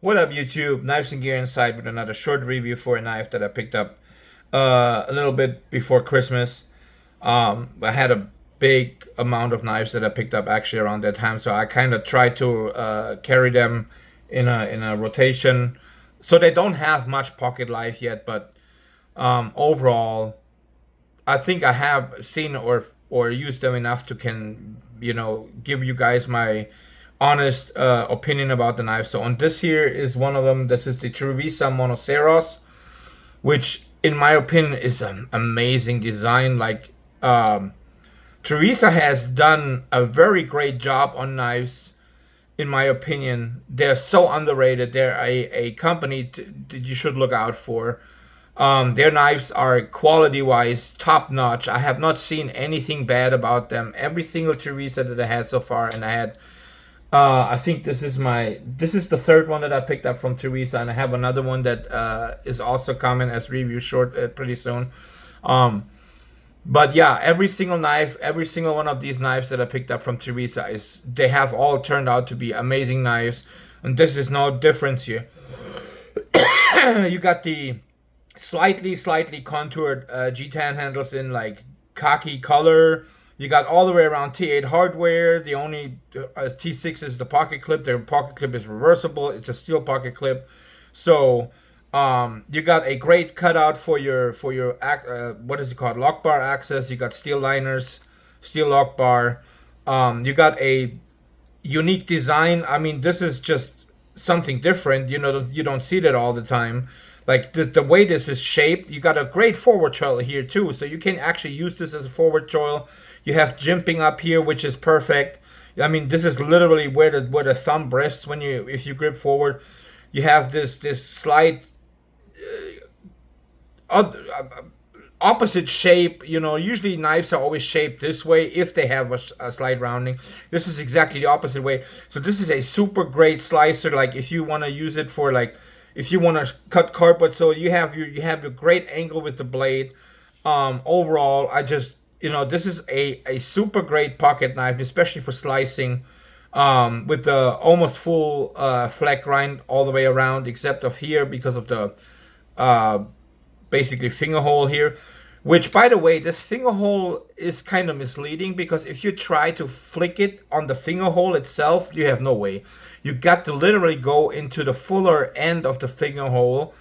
What up, YouTube? Knives and Gear Inside with another short review for a knife that I picked up a little bit before Christmas. I had a big amount of knives that I picked up actually around that time, so I kind of tried to carry them in a rotation. So they don't have much pocket life yet, but overall, I think I have seen or used them enough to can give you guys my honest opinion about the knife. So on this here is one of them. This is the Trivisa Monoceros, which in my opinion is an amazing design. Like Trivisa has done a very great job on knives. In my opinion, they're so underrated. They're a company that you should look out for. Their knives are quality-wise top-notch. I have not seen anything bad about them. Every single Trivisa that I had so far, and I had, I think this is the third one that I picked up from Trivisa, and I have another one that is also coming as review short pretty soon. But yeah, every single knife, every single one of these knives that I picked up from Trivisa they have all turned out to be amazing knives, and this is no difference here. You got the slightly contoured G10 handles in like khaki color. You got all the way around T8 hardware. The only T6 is the pocket clip. Their pocket clip is reversible. It's a steel pocket clip. So you got a great cutout for your what is it called, lock bar access. You got steel liners, steel lock bar. You got a unique design. I mean, this is just something different. You don't see that all the time. Like the way this is shaped, you got a great forward choil here too, so you can actually use this as a forward choil. You have jimping up here, which is perfect. I mean, this is literally where the thumb rests if you grip forward. You have this slight opposite shape. Usually knives are always shaped this way if they have a slight rounding. This is exactly the opposite way. So this is a super great slicer. Like if you want to use it for if you want to cut carpet, so you have your great angle with the blade. Overall, this is a super great pocket knife, especially for slicing, with the almost full flat grind all the way around, except of here because of the basically finger hole here. Which, by the way, this finger hole is kind of misleading, because if you try to flick it on the finger hole itself, you have no way. You got to literally go into the fuller end of the finger hole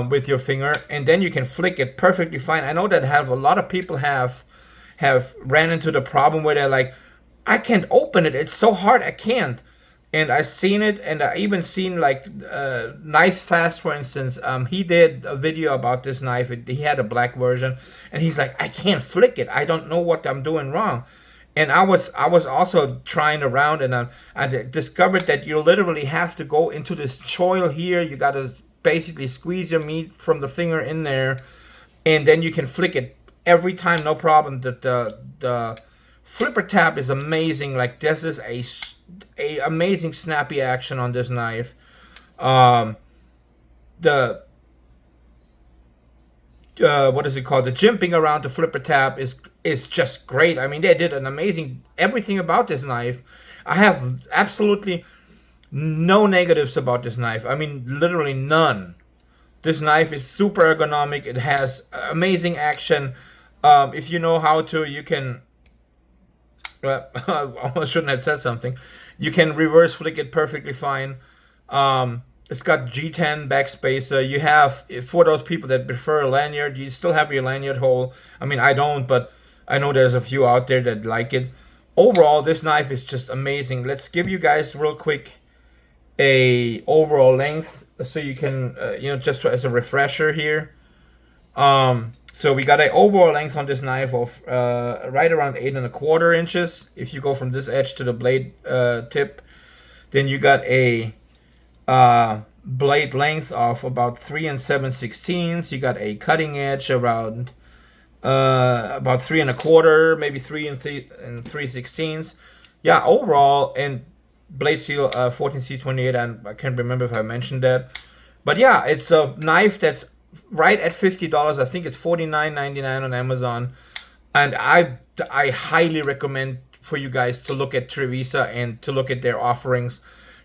with your finger, and then you can flick it perfectly fine. I know that a lot of people have ran into the problem where they're like, I can't open it. It's so hard, I can't. And I've seen it, and I even seen like Nice Fast, for instance. He did a video about this knife. He had a black version, and he's like, I can't flick it. I don't know what I'm doing wrong. And I was also trying around, and I discovered that you literally have to go into this choil here. You got to basically squeeze your meat from the finger in there, and then you can flick it every time, no problem. The flipper tab is amazing. Like this is a amazing snappy action on this knife. The what is it called? The jimping around the flipper tab is just great. I mean, they did an amazing everything about this knife. I have absolutely no negatives about this knife. I mean, literally none. This knife is super ergonomic. It has amazing action. If you know how to, you can. Well, I almost shouldn't have said something. You can reverse flick it perfectly fine. It's got G10 backspacer. You have, for those people that prefer a lanyard, you still have your lanyard hole. I mean, I don't, but I know there's a few out there that like it. Overall, this knife is just amazing. Let's give you guys real quick a overall length, so you can, just as a refresher here. So we got an overall length on this knife of right around 8¼ inches. If you go from this edge to the blade tip, then you got a blade length of about 3 7/16. You got a cutting edge around about 3¼ maybe 3 3/16. Yeah, overall, and blade seal 14C28. And I can't remember if I mentioned that, but yeah, it's a knife that's right at $50. I think it's $49.99 on Amazon, and I highly recommend for you guys to look at Trivisa and to look at their offerings,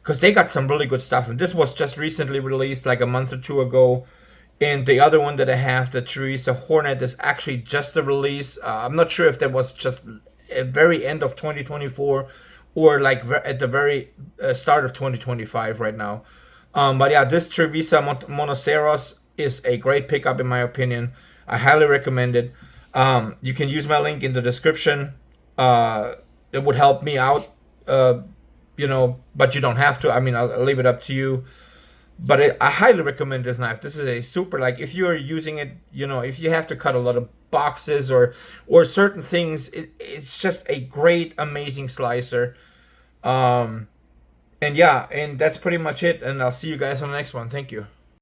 because they got some really good stuff. And this was just recently released, like a month or two ago. And the other one that I have, the Trivisa Hornet, is actually just a release. I'm not sure if that was just at very end of 2024 or like at the very start of 2025 right now. But yeah, this Trivisa Monoceros is a great pickup in my opinion. I highly recommend it. You can use my link in the description. It would help me out, but you don't have to. I mean, I'll leave it up to you. But I highly recommend this knife. This is a super, like, if you're using it, if you have to cut a lot of boxes or certain things, it's just a great, amazing slicer. And yeah, and that's pretty much it. And I'll see you guys on the next one. Thank you.